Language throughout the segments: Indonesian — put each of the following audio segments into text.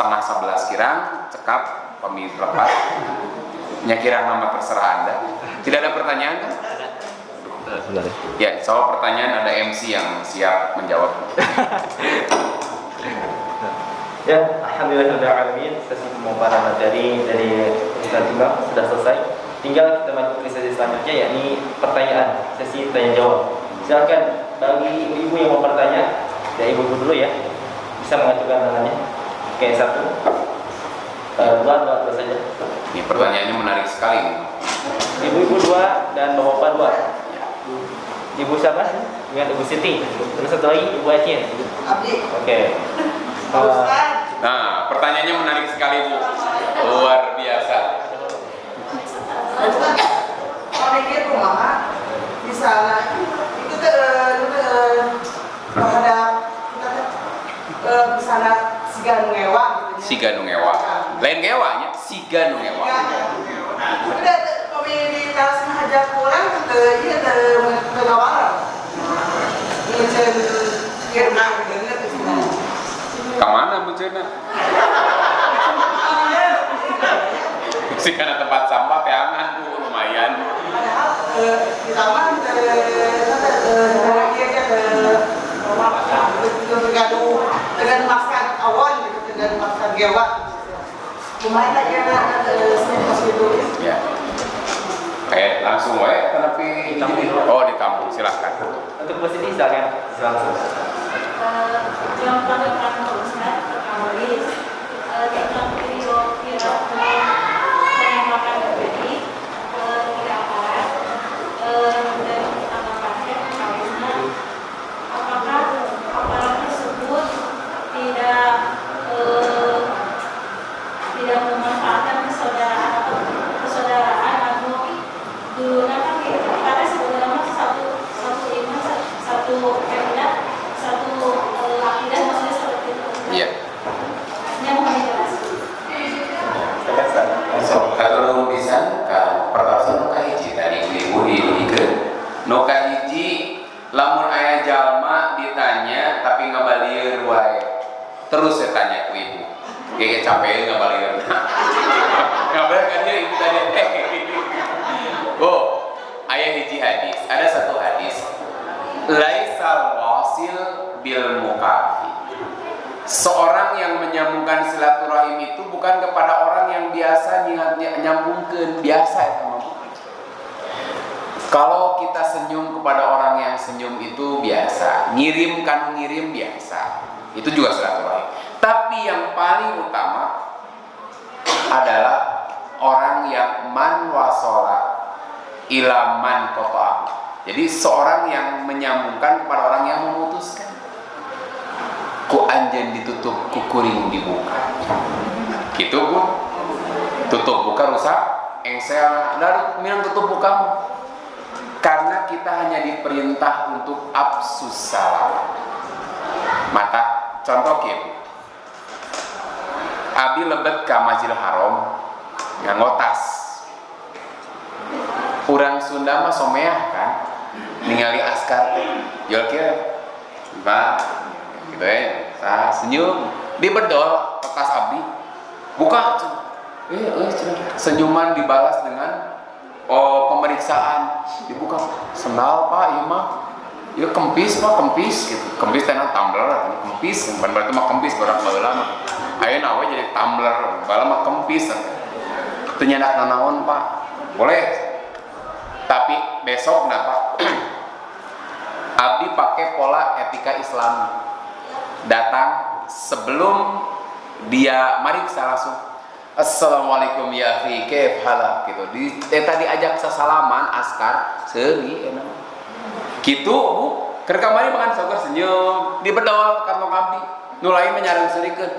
setengah 11 kirang cekap pamit lepas nya kirang nama terserah Anda. Tidak ada pertanyaan kan? Ya, soal pertanyaan ada MC yang siap menjawab. Ya, alhamdulillahirobbilalamin, sesi pemaparan materi dari Ustaz Imam sudah selesai. Tinggal kita maju ke sesi selanjutnya, yakni pertanyaan, sesi tanya jawab. Silakan bagi ibu-ibu yang mau bertanya, ya ibu-ibu dulu ya, bisa mengajukan tangannya. Oke, satu, dua saja. Ini pertanyaannya menarik sekali nih. Ibu-ibu dua dan bapak-bapak dua. Ibu siapa? Dengan Ibu Siti. Terus satu lagi Ibu Acin. Oke. Nah, pertanyaannya menarik sekali Bu, luar biasa. Orang itu mah di sana itu terhadap kita di sana siga ngewa gitu. Siga nu ngewa. Lain ngewanya, siga nu ngewa. Udah kami di teras ngajak pulang ke ieu ke Gawaran. Ngecen Irnang bener di sini. Kemana Bu Cina? Sih karena tempat sampah peangan Bu, lumayan. Padahal di taman bergaduh dengan makan awan gitu, dengan makan gewa. Lumayan lah ya pas itu. Ya. Kayak langsung wae tapi oh di kampung silahkan. Untuk Bu Siti silakan. Yang pertama Ustaz Kamulis tentang video viral penembakan terjadi tidak aparat dan tanggapannya karena apakah aparat tersebut tidak memanfaatkan persaudaraan atau dulu kan karena sebenarnya satu iman satu akidah maksudnya seperti itu. Iya. Yang mau dijelaskan. So, kalau bisa pertanyaan nu kahiji tadi ibu dikeun. Nu kahiji lamun aya jalma ditanya tapi ngabalieur wae. Terus saya tanya ku ibu. Kayak capek ngabalieur. Ngabalieur kan dia ibu tadi. Oh, aya hiji hadis. Ada satu hadis. Laisal wasil bil mukafi. Seorang yang menyambungkan silaturahim itu bukan kepada orang yang biasa nyambungkeun biasa eta mah. Kalau kita senyum kepada orang yang senyum itu biasa, ngirim kan ngirim biasa. Itu juga silaturahim. Tapi yang paling utama adalah orang yang man wasola ila man qata'a. Jadi seorang yang menyambungkan kepada orang yang memutuskan. Ku anjeun ditutup, ku kuring dibuka. Gitu Bu. Tutup buka rusak, engsel, lalu minang tutup buka. Karena kita hanya diperintah untuk afsus salam. Maka contoh kieu. Abi lebet ka Masjidil Haram nganggo tas. Urang Sunda mah someah kan. Ningali askar jual kieu. Pak gitu ya, saya senyum di bedol tas abdi buka senyuman dibalas dengan pemeriksaan dibuka sendal Pak iya mah ya kempis mah kempis gitu kempis tenan tumbler kempis bukan berarti mah kempis berak baheula mah ayeuna we jadi tumbler bala mah kempis teu nyandak nanaon Pak boleh tapi besok kenapa abdi pakai pola etika Islam datang sebelum dia mariksa langsung assalamualaikum ya akhi kaif halak gitu tadi ajak sasalaman askar seuri enak gitu Bu keur kamari makan sabar senyum di bedol kantong abdi nu lain menyareng seurikeun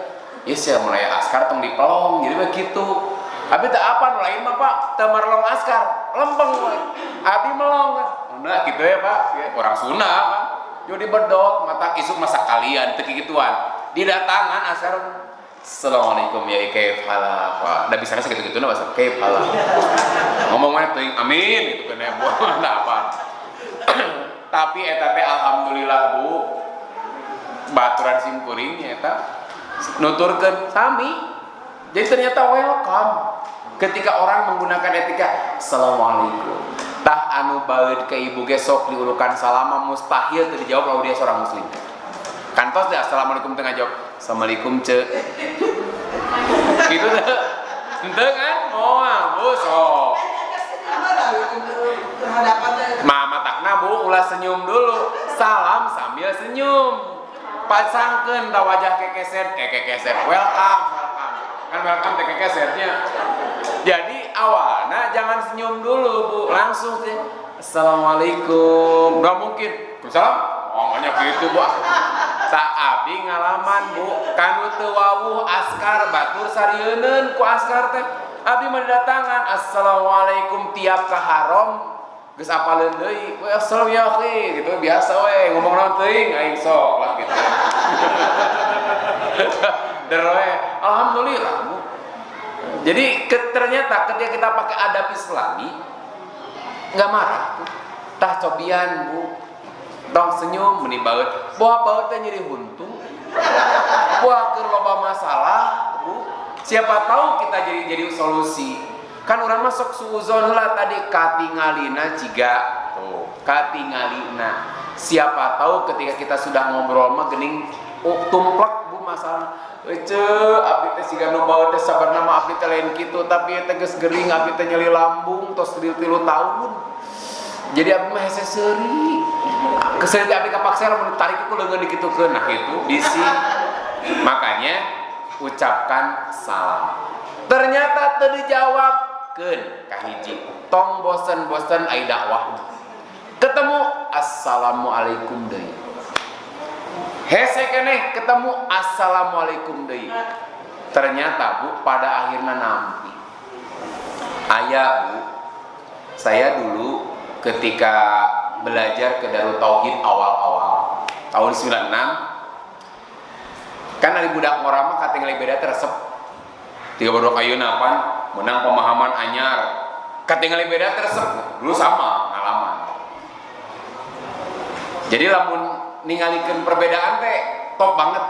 ieu sia mulai askar tong dipelong jadi begitu abdi teh apa nu lain mah Pak teu marelong askar lempeng we abdi melong nah gitu ya Pak ya, orang Sunda kan jadi bedol mata isuk masa kalian teu kikituan didatangan asar assalamualaikum ya kaif halak Pak da bisa segitu-gituna bahasa kaif halak ngomong mah teuing amin gitu kan ya buat apa tapi eta teh alhamdulillah Bu baturan simkuring eta nuturkeun sami. Jadi ternyata welcome. Ketika orang menggunakan etika assalamualaikum, tah anu baeud ke ibu ge sok diulukan salama mustahil teu dijawab lamun dia seorang muslim. Kantos deh assalamualaikum tengah jawab assalamualaikum ce. Gitu teh. Henteu kan? Moal bu sok. Mama takna bu ulah senyum dulu. Salam sambil senyum. Pasangkeun da wajah kekeset, welcome. Kan welcome teh kekesetnya. Jadi awalnya jangan senyum dulu bu, langsung sih assalamualaikum. Nggak mungkin. Salam. Ngomongnya gitu bu. Tak abi ngalaman bu, kanu teu wawuh askar batur sarieun ku askar teh. Abi mah datangan assalamualaikum tiap ka haram. Geus apaleun deui, we assalamu ya akhi gitu biasa we ngomong naon teuing aing sok lah gitu. Deroe alhamdulillah bu. Jadi ternyata ketika kita pakai adab Islami nggak marah, tah cobian bu, dong senyum menibaut, buah baut teh nyeri huntung, buah keur loba masalah bu, siapa tahu kita jadi solusi. Kan urang masuk suuzon heula tadi katingalina ciga tuh, katingalina. Siapa tahu ketika kita sudah ngobrol mah geuning tumplek bu masalah. Ece, abdi teh siga nu bawa teh sabarna mah abdi teh lain kitu, tapi teh geus geuring abdi teh nyeli lambung tos 3 tahun. Jadi abdi mah hese seuri. Keseuri abdi kapaksa lamun tarik ku leungeun dikitukeun nah kitu bisi. Makanya ucapkan salam. Ternyata teu dijawabkeun ka hiji. Tong bosen-bosen ai dakwah. Ketemu assalamualaikum deui. Hese keneh ketemu assalamualaikum deui. Ternyata bu pada akhirnya nampi. Ayah bu, saya dulu ketika belajar ke Darut Tauhid awal-awal tahun 96 kan ari budak ngora mah katingali beda teh resep 32 ayeuna pan menang pemahaman anyar katingali beda teh resep dulu sama ngalaman. Jadi lamun ningalikeun perbedaan teh top banget.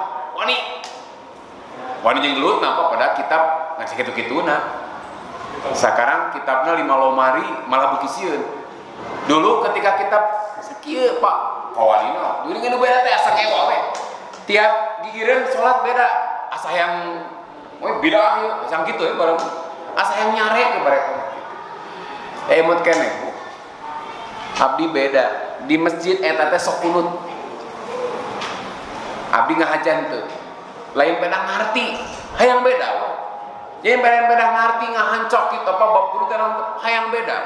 Wani jeung gelut napa pada kitab ngasih kitu-kituna. Sekarang kitabna 5 lomari malah beuki sieun. Dulu ketika kitab sakieu Pak kawalina, dulu ngeun beda teh asa kewa we. Tiap gigireun salat beda, asa yang we bidah ieu, asa kitu ya bareng. Asa yang nyare ke barek. Mut keneh. Abdi beda. Di masjid eta teh sok kunut. Abdi ngahajan teu. Lain peda ngarti, hayang beda we. Jadi peda ngarti ngahancok kitu apa bab guru teh hayang beda.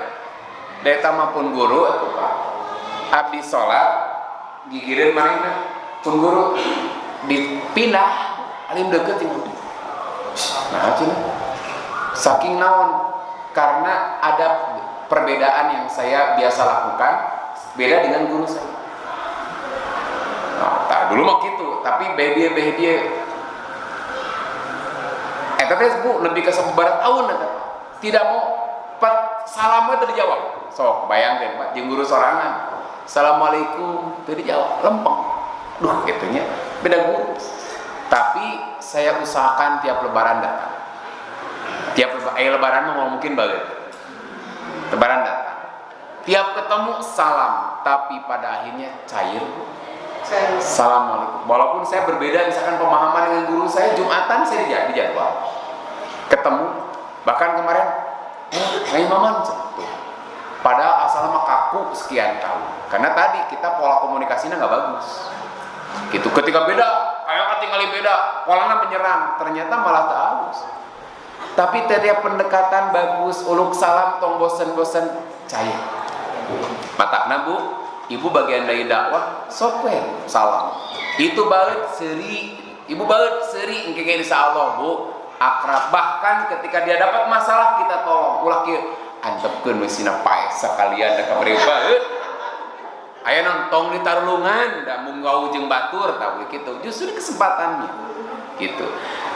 Deta mah pun guru atuh Pak. Abdi salat gigireun manehna pun guru dipindah alim deukeut jeung abdi. Nah, cenah. Saking naon? Karena ada perbedaan yang saya biasa lakukan beda dengan guru saya. Nah, dulu mah gitu, tapi behdieu eta teh bu lebih ke sabar tahun eta. Tidak mau salam teh dijawab. Sok bayangkeun Pak jeung guru sorangan. Assalamualaikum teu dijawab, lempeng. Duh gitunya beda guru. Tapi saya usahakan tiap lebaran datang. Tiap lebaran mah mungkin banget. Lebaran datang. Tiap ketemu salam, tapi pada akhirnya cair. Assalamualaikum. Walaupun saya berbeda misalkan pemahaman dengan guru saya Jumatan saya dijadwal. Ketemu bahkan kemarin Hai Maman tuh. Padahal asal mah kaku sekian tahun. Karena tadi kita pola komunikasinya nggak bagus. Gitu. Ketika beda, kayak tinggali beda, polanya menyerang. Ternyata malah tak halus. Tapi tiap pendekatan bagus, uluk salam, tong bosen-bosen cair. Matakna bu, ibu bagian dari dakwah, sopwe salam. Itu baut seri, ibu baut seri, engke insyaallah bu, akrab. Bahkan ketika dia dapat masalah kita tolong. Ulah kieu antepkeun we sina pae sakalian da kamari baeut. Aya nonton di tarulungan da munggau jeung batur tah kitu. Justru kesempatannya. Gitu.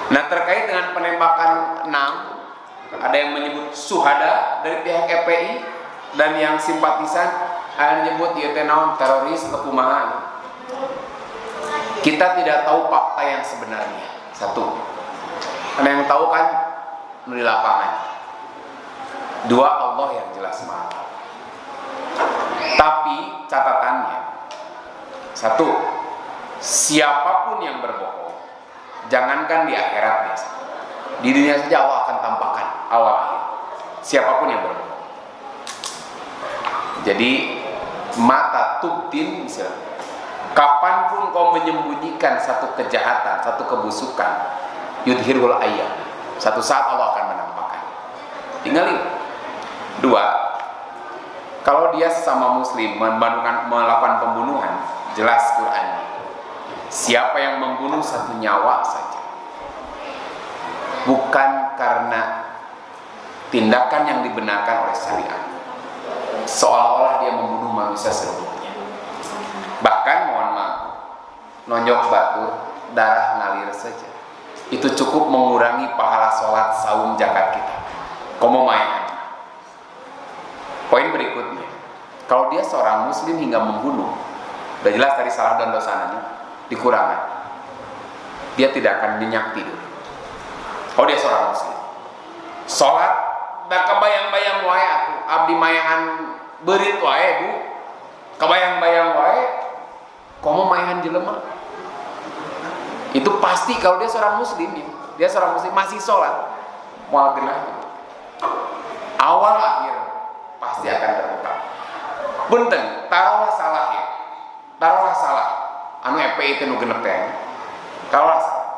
Nah, terkait dengan penembakan 6 ada yang menyebut syuhada dari pihak FPI dan yang simpatisan ada yang menyebut ieu teh naon teroris atau kumaha. Kita tidak tahu fakta yang sebenarnya. Satu, karena yang tahu kan di lapangan. Dua, Allah yang jelas maha tahu. Tapi catatannya, satu, siapapun yang berbohong, jangankan di akhirat biasa, di dunia saja Allah akan tampakkan awal akhir. Siapapun yang berbohong. Jadi mata tubtin, misalnya, kapanpun kau menyembunyikan satu kejahatan, satu kebusukan, yudhirul ayat, satu saat Allah akan menampakkan. Tinggalin. Dua, kalau dia sesama muslim melakukan pembunuhan, jelas Qur'annya, siapa yang membunuh satu nyawa saja, bukan karena tindakan yang dibenarkan oleh syariat, seolah-olah dia membunuh manusia seluruhnya. Bahkan mohon maaf, nonjok batu, darah ngalir saja, itu cukup mengurangi pahala sholat, saum, zakat kita. Komo main. Poin berikutnya, kalau dia seorang muslim hingga membunuh, udah jelas dari salah dan dosanya, dikurangan, dia tidak akan nyenyak tidur. Kalau dia seorang muslim, sholat, dah kebayang-bayang wae atuh, abdi mayahan berit wae bu, kebayang-bayang wae, komo mayahan jelema. Itu pasti kalau dia seorang muslim, dia seorang muslim masih sholat, mual genah, awal akhir pasti akan terbuka. Punten, taruhlah salah ya, taruhlah salah, anu EPI itu nu genep teh, taruhlah salah,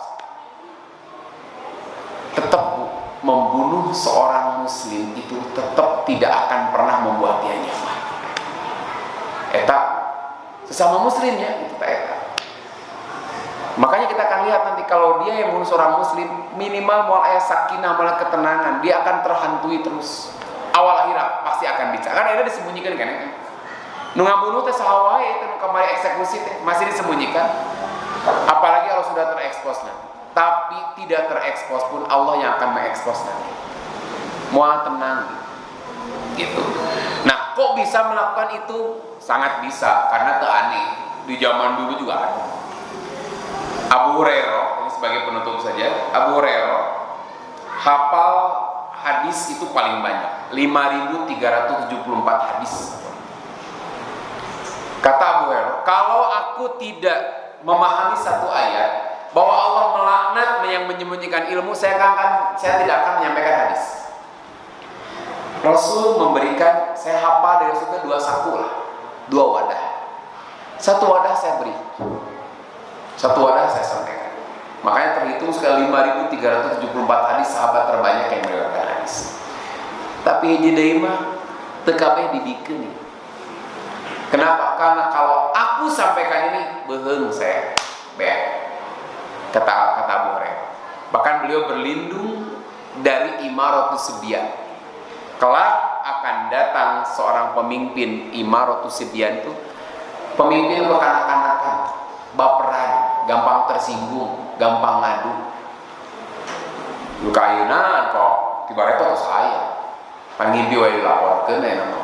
tetap membunuh seorang muslim itu tetap tidak akan pernah membuat dia nyaman. Eta sesama muslim ya, itu tak eta. Makanya kita akan lihat nanti kalau dia yang membunuh seorang muslim, minimal moal aya sakinah, malah ketenangan, dia akan terhantui terus. Awal akhirat pasti akan bicara. Kan akhirnya disembunyikan kan? Nu ngabunuh teh saha wae itu nu kamari eksekusi teh masih disembunyikan. Apalagi kalau sudah terekspos nanti. Tapi tidak terekspos pun Allah yang akan mengekspos nanti. Moal tenang gitu. Nah, kok bisa melakukan itu? Sangat bisa karena teu aneh. Di zaman dulu juga ada. Abu Hurairah, ini sebagai penutup saja. Abu Hurairah hafal hadis itu paling banyak, 5.374 hadis. Kata Abu Hurairah, kalau aku tidak memahami satu ayat bahwa Allah melaknat yang menyembunyikan ilmu, saya tidak akan menyampaikan hadis. Rasul memberikan, saya hafal dari Rasulnya 2 saku lah, 2 wadah. Satu wadah saya beri, satu wadah saya sampaikan. Makanya terhitung sekali 5.374 hadis, sahabat terbanyak yang meriwayatkan hadis. Tapi hiji deui mah teu kabeh dibikeun nih. Kenapa? Karena kalau aku sampaikan ini beheung saya kata Abu Hurairah. Bahkan beliau berlindung dari imaratus sibyan. Kelak akan datang seorang pemimpin, imaratus sibyan itu pemimpin kekanak-kanakan, baperan, gampang tersinggung, gampang ngadu. Luka ayeuna kok tiba-tiba saya pangimpi wae dilaporkeun eta mah.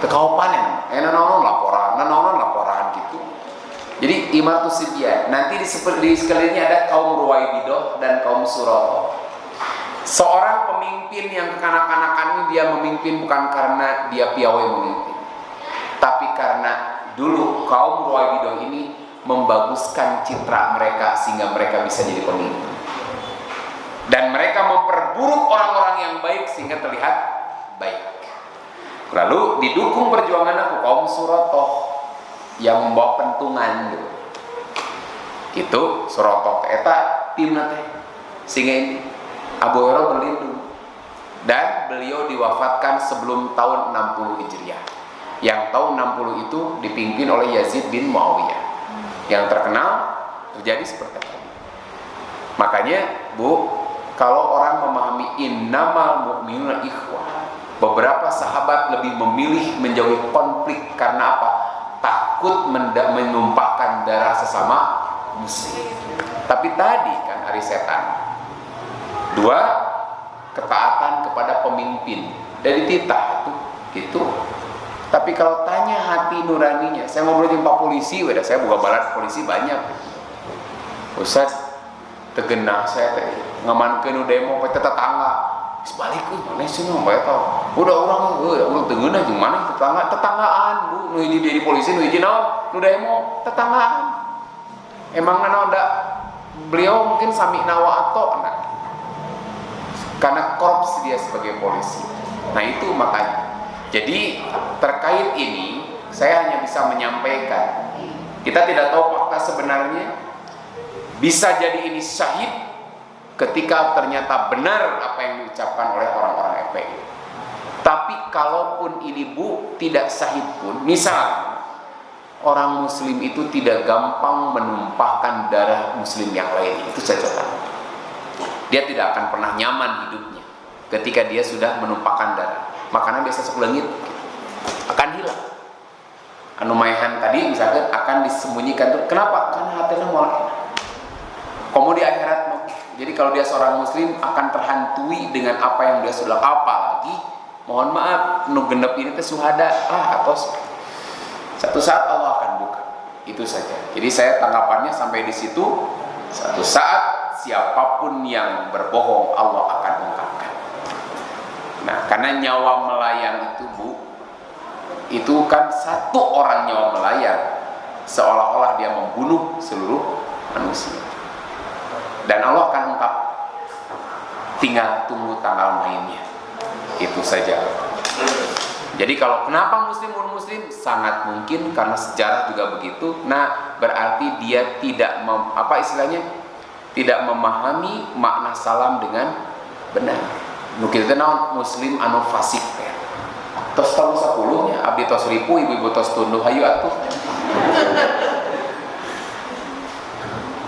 Teu kaopan eta laporan gitu. Jadi imaratus sibyan. Nanti di sekelilingnya ada kaum Ruwaibidah dan kaum Surata. Seorang pemimpin yang kekanak-kanakan ini dia memimpin bukan karena dia piawai memimpin, tapi karena dulu kaum Ruwaibidah ini membaguskan citra mereka sehingga mereka bisa jadi pemimpin. Dan mereka memperburuk orang-orang yang baik sehingga terlihat baik. Lalu didukung perjuangan aku kaum Suratoh yang membawa pentungan gitu. Gitu Suratoh eta timna teh. Sehingga ini Abu Hurairah berlindung. Dan beliau diwafatkan sebelum tahun 60 Hijriah. Yang tahun 60 itu dipimpin oleh Yazid bin Muawiyah. Yang terkenal terjadi seperti itu. Makanya Bu, kalau orang memahami innamal mu'minuna ikhwah, beberapa sahabat lebih memilih menjauhi konflik karena apa? Takut menumpahkan darah sesama muslim. Tapi tadi kan hari setan. 2, ketaatan kepada pemimpin dari titah itu gitu. Tapi kalau tanya hati nuraninya, saya ngobrol dengan Pak Polisi, saya buka balat polisi banyak. Ustaz, tegenah saya teh ngamankeun demo pe tetangga balik mana sih mah bae tau udah orang tegenah jeung mana tetanggaan Bu nu hiji di polisi nu hiji naon nu demo tetanggaan emang naon da beliau mungkin sami nawa atau karena korupsi dia sebagai polisi. Nah itu makanya jadi terkait ini saya hanya bisa menyampaikan kita tidak tahu fakta sebenarnya bisa jadi ini syahid ketika ternyata benar apa yang diucapkan oleh orang-orang FPI. Tapi kalaupun ini Bu tidak sahih pun, misal orang muslim itu tidak gampang menumpahkan darah muslim yang lain, itu saya catat. Dia tidak akan pernah nyaman hidupnya ketika dia sudah menumpahkan darah. Makanya biasa sok leungit akan hilang. Anu maehan tadi misalkan akan disembunyikan tuh. Kenapa? Karena hatinya mulai. Komo di akhirat. Jadi kalau dia seorang muslim akan terhantui dengan apa yang dia sudah apalagi mohon maaf nu genep ini teh suhada atau satu saat Allah akan buka. Itu saja. Jadi saya tanggapannya sampai di situ. Satu saat siapapun yang berbohong Allah akan ungkapkan. Nah, karena nyawa melayang itu Bu, itu kan satu orang nyawa melayang seolah-olah dia membunuh seluruh manusia. Dan Allah akan ungkap, tinggal tunggu tanggal mainnya. Itu saja. Jadi kalau kenapa muslim bunuh muslim? Sangat mungkin karena sejarah juga begitu. Nah, berarti dia tidak tidak memahami makna salam dengan benar. Nu kitu teh naon muslim anu fasik teh. Tos tahun 10 nya abdi tos 1000 ibu-ibu tos tunduh hayu atuh.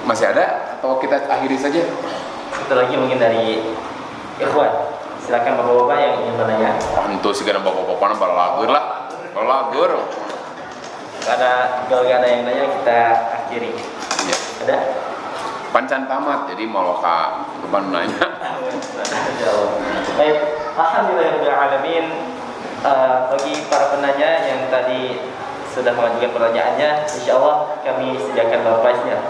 Masih ada atau kita akhiri saja? Satu lagi mungkin dari Ikhwan. Silakan Bapak-bapak yang ingin bertanya. Tentu segala bapak-bapak balagur lah. Balagur. Karena kalau nggak ada yang nanya kita akhiri. Ya. Ada? Pancan tamat jadi mau ka beban nanya. Baik, alhamdulillahirobbilalamin. Bagi para penanya yang tadi sudah mengajukan pertanyaannya, insya Allah kami sediakan door prize-nya.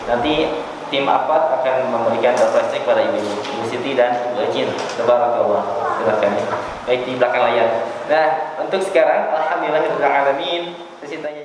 Nanti tim APAT akan memberikan door prize-nya kepada Ibu Siti dan Ibu Ejin. Tabarakallah. Silakan. Baik di belakang layar. Nah, untuk sekarang alhamdulillahirobbilalamin sesi tanya